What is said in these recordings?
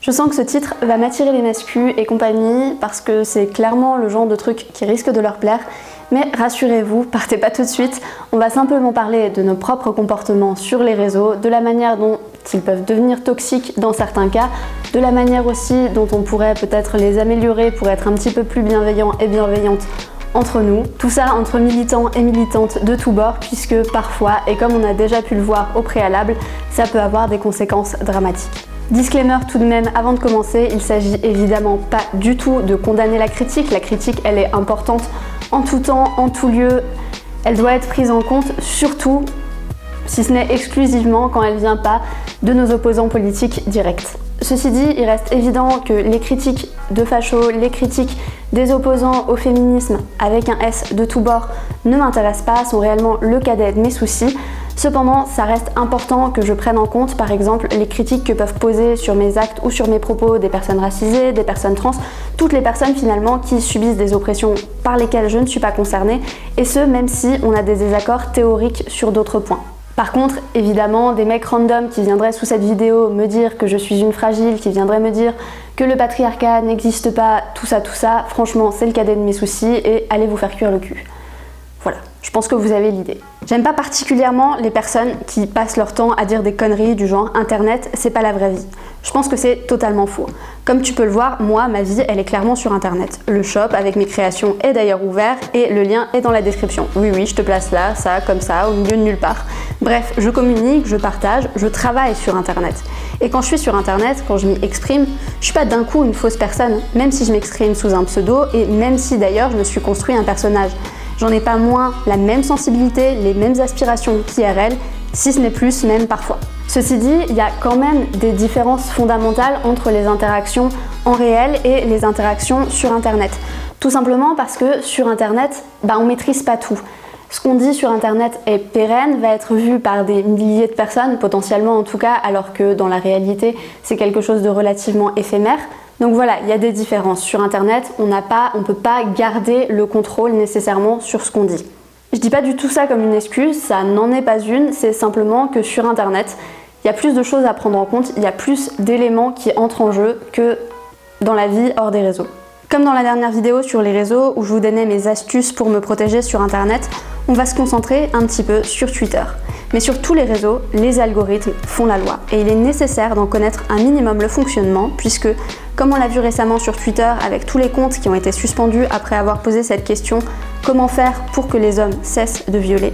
Je sens que ce titre va m'attirer les mascus et compagnie parce que c'est clairement le genre de truc qui risque de leur plaire. Mais rassurez-vous, partez pas tout de suite, on va simplement parler de nos propres comportements sur les réseaux, de la manière dont ils peuvent devenir toxiques dans certains cas, de la manière aussi dont on pourrait peut-être les améliorer pour être un petit peu plus bienveillants et bienveillantes entre nous. Tout ça entre militants et militantes de tous bords, puisque parfois, et comme on a déjà pu le voir au préalable, ça peut avoir des conséquences dramatiques. Disclaimer tout de même avant de commencer, il s'agit évidemment pas du tout de condamner la critique elle est importante en tout temps, en tout lieu, elle doit être prise en compte, surtout, si ce n'est exclusivement quand elle vient pas de nos opposants politiques directs. Ceci dit, il reste évident que les critiques de fachos, les critiques des opposants au féminisme avec un S de tous bords ne m'intéressent pas, sont réellement le cadet de mes soucis. Cependant, ça reste important que je prenne en compte par exemple les critiques que peuvent poser sur mes actes ou sur mes propos des personnes racisées, des personnes trans, toutes les personnes finalement qui subissent des oppressions par lesquelles je ne suis pas concernée, et ce même si on a des désaccords théoriques sur d'autres points. Par contre, évidemment, des mecs random qui viendraient sous cette vidéo me dire que je suis une fragile, qui viendraient me dire que le patriarcat n'existe pas, tout ça, franchement, c'est le cadet de mes soucis et allez vous faire cuire le cul. Voilà, je pense que vous avez l'idée. J'aime pas particulièrement les personnes qui passent leur temps à dire des conneries du genre Internet, c'est pas la vraie vie. Je pense que c'est totalement faux. Comme tu peux le voir, moi, ma vie, elle est clairement sur Internet. Le shop avec mes créations est d'ailleurs ouvert et le lien est dans la description. Oui, je te place là, ça, comme ça, au milieu de nulle part. Bref, je communique, je partage, je travaille sur Internet. Et quand je suis sur Internet, quand je m'y exprime, je suis pas d'un coup une fausse personne, même si je m'exprime sous un pseudo et même si d'ailleurs je me suis construit un personnage. J'en ai pas moins la même sensibilité, les mêmes aspirations qu'IRL, si ce n'est plus même parfois. Ceci dit, il y a quand même des différences fondamentales entre les interactions en réel et les interactions sur Internet. Tout simplement parce que sur Internet, on maîtrise pas tout. Ce qu'on dit sur Internet est pérenne, va être vu par des milliers de personnes, potentiellement en tout cas, alors que dans la réalité, c'est quelque chose de relativement éphémère. Donc voilà, il y a des différences. Sur Internet, on peut pas garder le contrôle nécessairement sur ce qu'on dit. Je dis pas du tout ça comme une excuse, ça n'en est pas une, c'est simplement que sur Internet, il y a plus de choses à prendre en compte, il y a plus d'éléments qui entrent en jeu que dans la vie hors des réseaux. Comme dans la dernière vidéo sur les réseaux où je vous donnais mes astuces pour me protéger sur Internet, on va se concentrer un petit peu sur Twitter. Mais sur tous les réseaux, les algorithmes font la loi et il est nécessaire d'en connaître un minimum le fonctionnement puisque, comme on l'a vu récemment sur Twitter avec tous les comptes qui ont été suspendus après avoir posé cette question « Comment faire pour que les hommes cessent de violer ?»,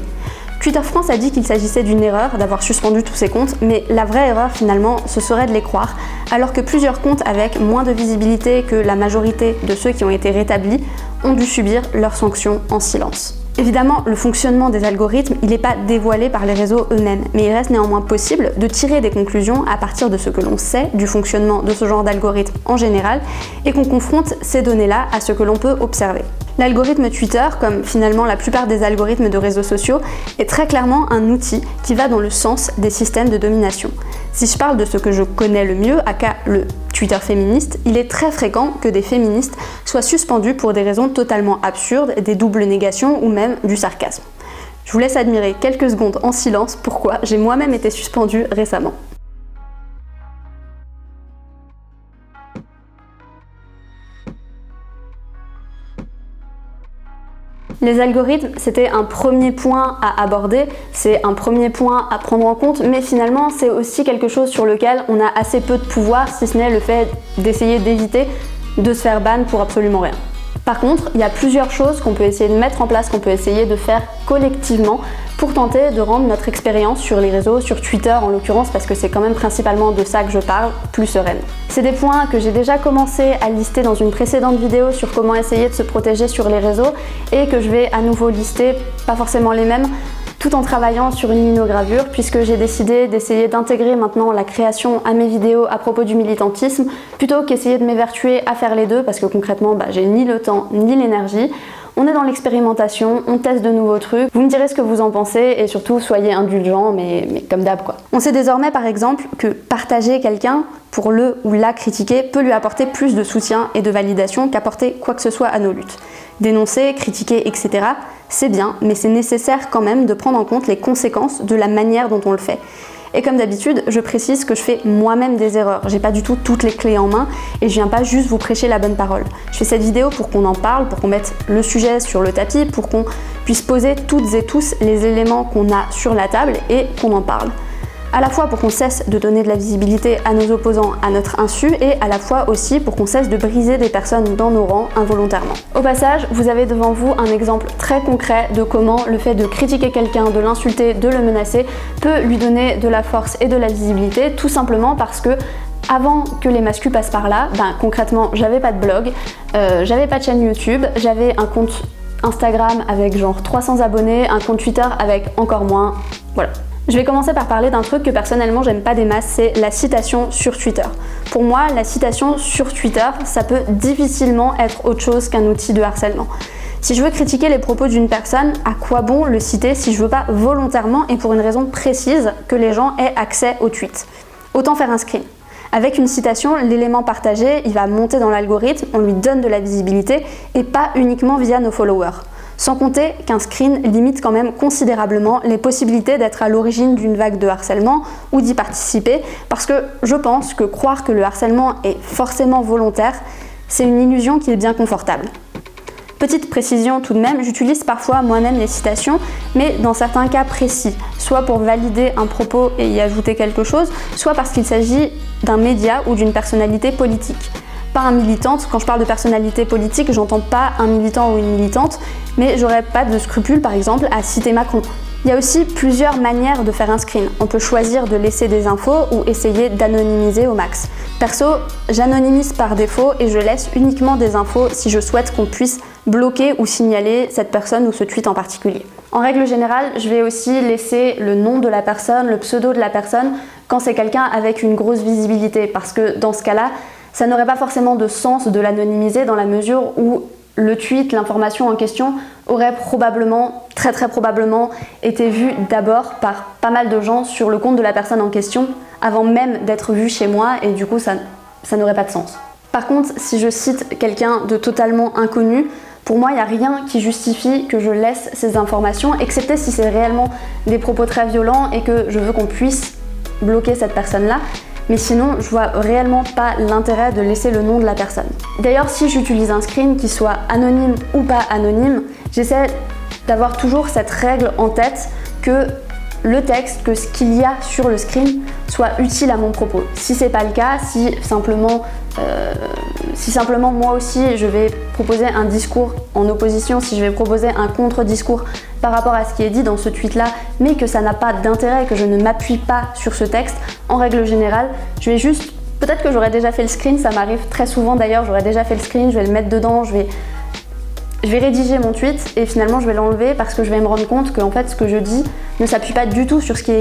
Twitter France a dit qu'il s'agissait d'une erreur d'avoir suspendu tous ces comptes, mais la vraie erreur finalement, ce serait de les croire, alors que plusieurs comptes avec moins de visibilité que la majorité de ceux qui ont été rétablis ont dû subir leurs sanctions en silence. Évidemment, le fonctionnement des algorithmes, il n'est pas dévoilé par les réseaux eux-mêmes, mais il reste néanmoins possible de tirer des conclusions à partir de ce que l'on sait du fonctionnement de ce genre d'algorithme en général et qu'on confronte ces données-là à ce que l'on peut observer. L'algorithme Twitter, comme finalement la plupart des algorithmes de réseaux sociaux, est très clairement un outil qui va dans le sens des systèmes de domination. Si je parle de ce que je connais le mieux, aka le Twitter féministe, il est très fréquent que des féministes soient suspendus pour des raisons totalement absurdes, des doubles négations ou même du sarcasme. Je vous laisse admirer quelques secondes en silence pourquoi j'ai moi-même été suspendue récemment. Les algorithmes, c'était un premier point à aborder, c'est un premier point à prendre en compte, mais finalement c'est aussi quelque chose sur lequel on a assez peu de pouvoir, si ce n'est le fait d'essayer d'éviter de se faire ban pour absolument rien. Par contre, il y a plusieurs choses qu'on peut essayer de mettre en place, qu'on peut essayer de faire collectivement pour tenter de rendre notre expérience sur les réseaux, sur Twitter en l'occurrence, parce que c'est quand même principalement de ça que je parle, plus sereine. C'est des points que j'ai déjà commencé à lister dans une précédente vidéo sur comment essayer de se protéger sur les réseaux et que je vais à nouveau lister, pas forcément les mêmes, tout en travaillant sur une linogravure puisque j'ai décidé d'essayer d'intégrer maintenant la création à mes vidéos à propos du militantisme plutôt qu'essayer de m'évertuer à faire les deux parce que concrètement j'ai ni le temps ni l'énergie. On est dans l'expérimentation, on teste de nouveaux trucs, vous me direz ce que vous en pensez et surtout soyez indulgents mais comme d'hab quoi. On sait désormais par exemple que partager quelqu'un pour le ou la critiquer peut lui apporter plus de soutien et de validation qu'apporter quoi que ce soit à nos luttes. Dénoncer, critiquer, etc. c'est bien, mais c'est nécessaire quand même de prendre en compte les conséquences de la manière dont on le fait. Et comme d'habitude, je précise que je fais moi-même des erreurs. J'ai pas du tout toutes les clés en main et je viens pas juste vous prêcher la bonne parole. Je fais cette vidéo pour qu'on en parle, pour qu'on mette le sujet sur le tapis, pour qu'on puisse poser toutes et tous les éléments qu'on a sur la table et qu'on en parle. À la fois pour qu'on cesse de donner de la visibilité à nos opposants à notre insu et à la fois aussi pour qu'on cesse de briser des personnes dans nos rangs involontairement. Au passage, vous avez devant vous un exemple très concret de comment le fait de critiquer quelqu'un, de l'insulter, de le menacer peut lui donner de la force et de la visibilité, tout simplement parce que avant que les mascus passent par là, concrètement, j'avais pas de blog, j'avais pas de chaîne YouTube, j'avais un compte Instagram avec genre 300 abonnés, un compte Twitter avec encore moins, voilà. Je vais commencer par parler d'un truc que personnellement j'aime pas des masses, c'est la citation sur Twitter. Pour moi, la citation sur Twitter, ça peut difficilement être autre chose qu'un outil de harcèlement. Si je veux critiquer les propos d'une personne, à quoi bon le citer si je veux pas volontairement et pour une raison précise que les gens aient accès au tweet? Autant faire un screen. Avec une citation, l'élément partagé, il va monter dans l'algorithme, on lui donne de la visibilité et pas uniquement via nos followers. Sans compter qu'un screen limite quand même considérablement les possibilités d'être à l'origine d'une vague de harcèlement ou d'y participer, parce que je pense que croire que le harcèlement est forcément volontaire, c'est une illusion qui est bien confortable. Petite précision tout de même, j'utilise parfois moi-même les citations, mais dans certains cas précis, soit pour valider un propos et y ajouter quelque chose, soit parce qu'il s'agit d'un média ou d'une personnalité politique. Pas un militante, quand je parle de personnalité politique, j'entends pas un militant ou une militante, mais j'aurais pas de scrupule par exemple à citer Macron. Il y a aussi plusieurs manières de faire un screen. On peut choisir de laisser des infos ou essayer d'anonymiser au max. Perso, j'anonymise par défaut et je laisse uniquement des infos si je souhaite qu'on puisse bloquer ou signaler cette personne ou ce tweet en particulier. En règle générale, je vais aussi laisser le nom de la personne, le pseudo de la personne, quand c'est quelqu'un avec une grosse visibilité, parce que dans ce cas-là, ça n'aurait pas forcément de sens de l'anonymiser dans la mesure où le tweet, l'information en question, aurait probablement, très probablement, été vu d'abord par pas mal de gens sur le compte de la personne en question, avant même d'être vu chez moi, et du coup ça n'aurait pas de sens. Par contre, si je cite quelqu'un de totalement inconnu, pour moi il n'y a rien qui justifie que je laisse ces informations, excepté si c'est réellement des propos très violents et que je veux qu'on puisse bloquer cette personne-là. Mais sinon, je vois réellement pas l'intérêt de laisser le nom de la personne. D'ailleurs, si j'utilise un screen qui soit anonyme ou pas anonyme, j'essaie d'avoir toujours cette règle en tête que le texte, que ce qu'il y a sur le screen soit utile à mon propos. Si c'est pas le cas, si simplement moi aussi je vais proposer un discours en opposition, si je vais proposer un contre-discours par rapport à ce qui est dit dans ce tweet-là, mais que ça n'a pas d'intérêt, que je ne m'appuie pas sur ce texte, en règle générale, je vais juste, peut-être que j'aurais déjà fait le screen, ça m'arrive très souvent d'ailleurs, j'aurais déjà fait le screen, je vais le mettre dedans, je vais rédiger mon tweet et finalement je vais l'enlever parce que je vais me rendre compte que en fait ce que je dis ne s'appuie pas du tout sur ce qui est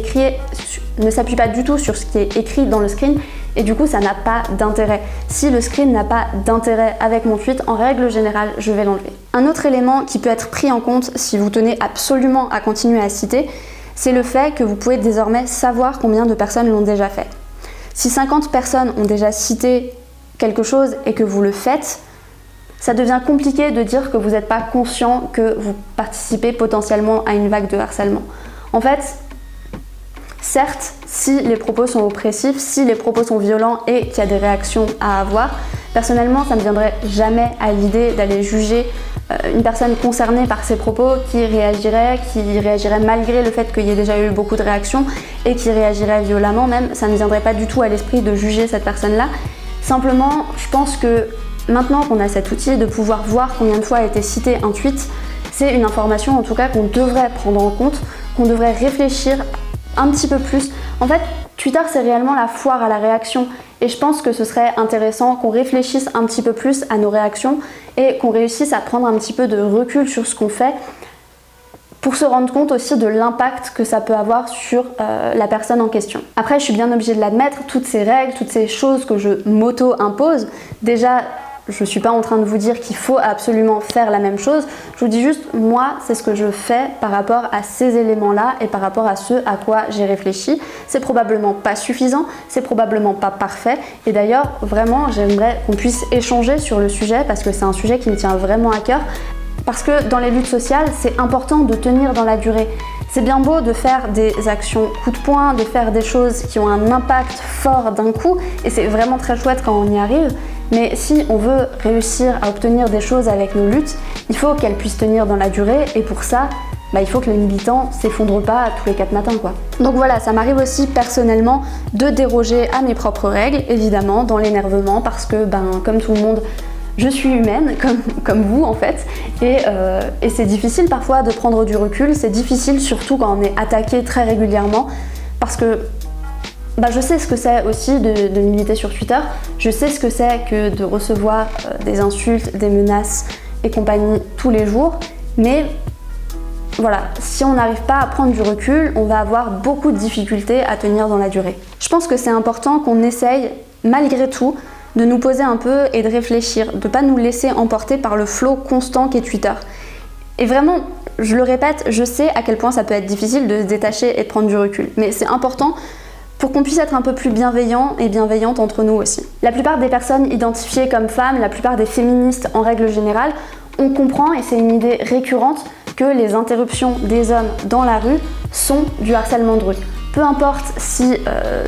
écrit dans le screen et du coup ça n'a pas d'intérêt. Si le screen n'a pas d'intérêt avec mon tweet, en règle générale, je vais l'enlever. Un autre élément qui peut être pris en compte si vous tenez absolument à continuer à citer, c'est le fait que vous pouvez désormais savoir combien de personnes l'ont déjà fait. Si 50 personnes ont déjà cité quelque chose et que vous le faites, ça devient compliqué de dire que vous n'êtes pas conscient que vous participez potentiellement à une vague de harcèlement. En fait, certes, si les propos sont oppressifs, si les propos sont violents et qu'il y a des réactions à avoir, personnellement, ça ne me viendrait jamais à l'idée d'aller juger une personne concernée par ces propos qui réagirait malgré le fait qu'il y ait déjà eu beaucoup de réactions et qui réagirait violemment même. Ça ne me viendrait pas du tout à l'esprit de juger cette personne-là. Simplement, je pense que maintenant qu'on a cet outil de pouvoir voir combien de fois a été cité un tweet, c'est une information en tout cas qu'on devrait prendre en compte, qu'on devrait réfléchir un petit peu plus. En fait, Twitter c'est réellement la foire à la réaction et je pense que ce serait intéressant qu'on réfléchisse un petit peu plus à nos réactions et qu'on réussisse à prendre un petit peu de recul sur ce qu'on fait pour se rendre compte aussi de l'impact que ça peut avoir sur la personne en question. Après, je suis bien obligée de l'admettre, toutes ces règles, toutes ces choses que je m'auto-impose, déjà, je ne suis pas en train de vous dire qu'il faut absolument faire la même chose, je vous dis juste, moi, c'est ce que je fais par rapport à ces éléments-là et par rapport à ce à quoi j'ai réfléchi. C'est probablement pas suffisant, c'est probablement pas parfait, et d'ailleurs, vraiment, j'aimerais qu'on puisse échanger sur le sujet parce que c'est un sujet qui me tient vraiment à cœur. Parce que dans les luttes sociales, c'est important de tenir dans la durée. C'est bien beau de faire des actions coup de poing, de faire des choses qui ont un impact fort d'un coup, et c'est vraiment très chouette quand on y arrive, mais si on veut réussir à obtenir des choses avec nos luttes, il faut qu'elles puissent tenir dans la durée, et pour ça, il faut que le militant s'effondre pas tous les 4 matins, quoi. Donc voilà, ça m'arrive aussi personnellement de déroger à mes propres règles, évidemment, dans l'énervement, parce que, comme tout le monde, je suis humaine, comme vous en fait, et c'est difficile parfois de prendre du recul, c'est difficile surtout quand on est attaqué très régulièrement, parce que je sais ce que c'est aussi de militer sur Twitter, je sais ce que c'est que de recevoir des insultes, des menaces et compagnie tous les jours, mais voilà, si on n'arrive pas à prendre du recul, on va avoir beaucoup de difficultés à tenir dans la durée. Je pense que c'est important qu'on essaye, malgré tout, de nous poser un peu et de réfléchir, de ne pas nous laisser emporter par le flot constant qu'est Twitter. Et vraiment, je le répète, je sais à quel point ça peut être difficile de se détacher et de prendre du recul, mais c'est important pour qu'on puisse être un peu plus bienveillants et bienveillantes entre nous aussi. La plupart des personnes identifiées comme femmes, la plupart des féministes en règle générale, on comprend, et c'est une idée récurrente, que les interruptions des hommes dans la rue sont du harcèlement de rue. Peu importe si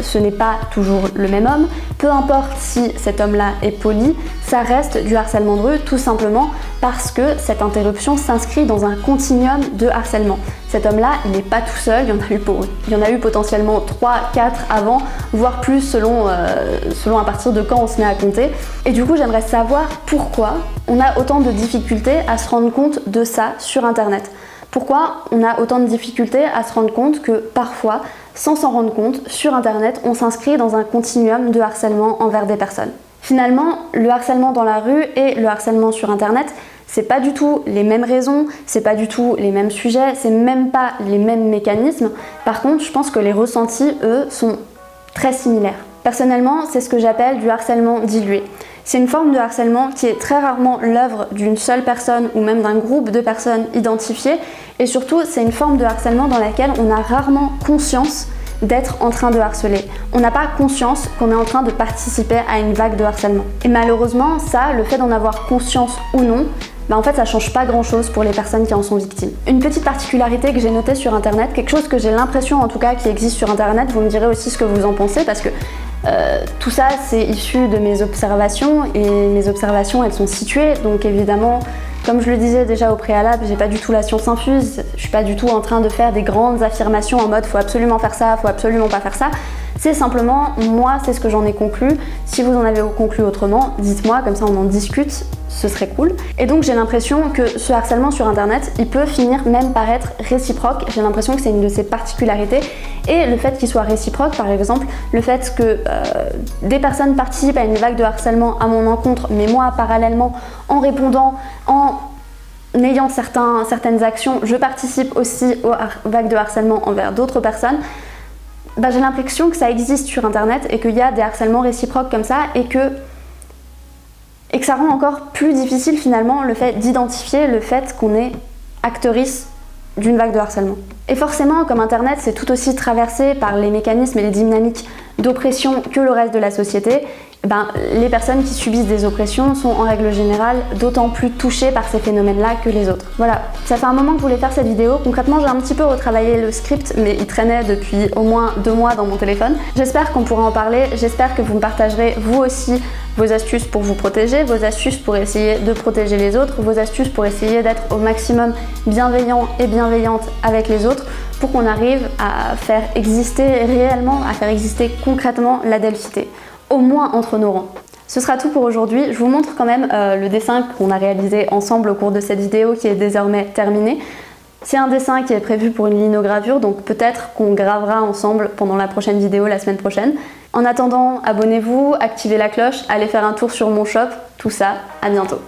ce n'est pas toujours le même homme, peu importe si cet homme-là est poli, ça reste du harcèlement de rue tout simplement parce que cette interruption s'inscrit dans un continuum de harcèlement. Cet homme-là, il n'est pas tout seul, il y en a eu potentiellement 3, 4 avant, voire plus selon à partir de quand on se met à compter. Et du coup, j'aimerais savoir pourquoi on a autant de difficultés à se rendre compte de ça sur Internet. Pourquoi on a autant de difficultés à se rendre compte que parfois, sans s'en rendre compte, sur Internet, on s'inscrit dans un continuum de harcèlement envers des personnes. Finalement, le harcèlement dans la rue et le harcèlement sur Internet, c'est pas du tout les mêmes raisons, c'est pas du tout les mêmes sujets, c'est même pas les mêmes mécanismes. Par contre, je pense que les ressentis, eux, sont très similaires. Personnellement, c'est ce que j'appelle du harcèlement dilué. C'est une forme de harcèlement qui est très rarement l'œuvre d'une seule personne ou même d'un groupe de personnes identifiées, et surtout c'est une forme de harcèlement dans laquelle on a rarement conscience d'être en train de harceler. On n'a pas conscience qu'on est en train de participer à une vague de harcèlement. Et malheureusement, ça, le fait d'en avoir conscience ou non, en fait ça change pas grand chose pour les personnes qui en sont victimes. Une petite particularité que j'ai notée sur Internet, quelque chose que j'ai l'impression en tout cas qui existe sur Internet, vous me direz aussi ce que vous en pensez, parce que tout ça c'est issu de mes observations, et mes observations elles sont situées, donc évidemment comme je le disais déjà au préalable, j'ai pas du tout la science infuse, je suis pas du tout en train de faire des grandes affirmations en mode faut absolument faire ça, faut absolument pas faire ça. C'est simplement, moi, c'est ce que j'en ai conclu. Si vous en avez conclu autrement, dites-moi, comme ça on en discute, ce serait cool. Et donc j'ai l'impression que ce harcèlement sur Internet, il peut finir même par être réciproque. J'ai l'impression que c'est une de ses particularités. Et le fait qu'il soit réciproque, par exemple, le fait que des personnes participent à une vague de harcèlement à mon encontre, mais moi, parallèlement, en répondant, en ayant certaines actions, je participe aussi aux vagues de harcèlement envers d'autres personnes. J'ai l'impression que ça existe sur Internet et qu'il y a des harcèlements réciproques comme ça, et que ça rend encore plus difficile finalement le fait d'identifier le fait qu'on est actrice d'une vague de harcèlement. Et forcément, comme Internet c'est tout aussi traversé par les mécanismes et les dynamiques d'oppression que le reste de la société, les personnes qui subissent des oppressions sont en règle générale d'autant plus touchées par ces phénomènes-là que les autres. Voilà, ça fait un moment que je voulais faire cette vidéo. Concrètement, j'ai un petit peu retravaillé le script, mais il traînait depuis au moins 2 mois dans mon téléphone. J'espère qu'on pourra en parler, j'espère que vous me partagerez vous aussi vos astuces pour vous protéger, vos astuces pour essayer de protéger les autres, vos astuces pour essayer d'être au maximum bienveillant et bienveillante avec les autres, pour qu'on arrive à faire exister réellement, à faire exister concrètement la Delphité, au moins entre nos rangs. Ce sera tout pour aujourd'hui. Je vous montre quand même le dessin qu'on a réalisé ensemble au cours de cette vidéo qui est désormais terminé. C'est un dessin qui est prévu pour une linogravure, donc peut-être qu'on gravera ensemble pendant la prochaine vidéo la semaine prochaine. En attendant, abonnez-vous, activez la cloche, allez faire un tour sur mon shop, tout ça, à bientôt.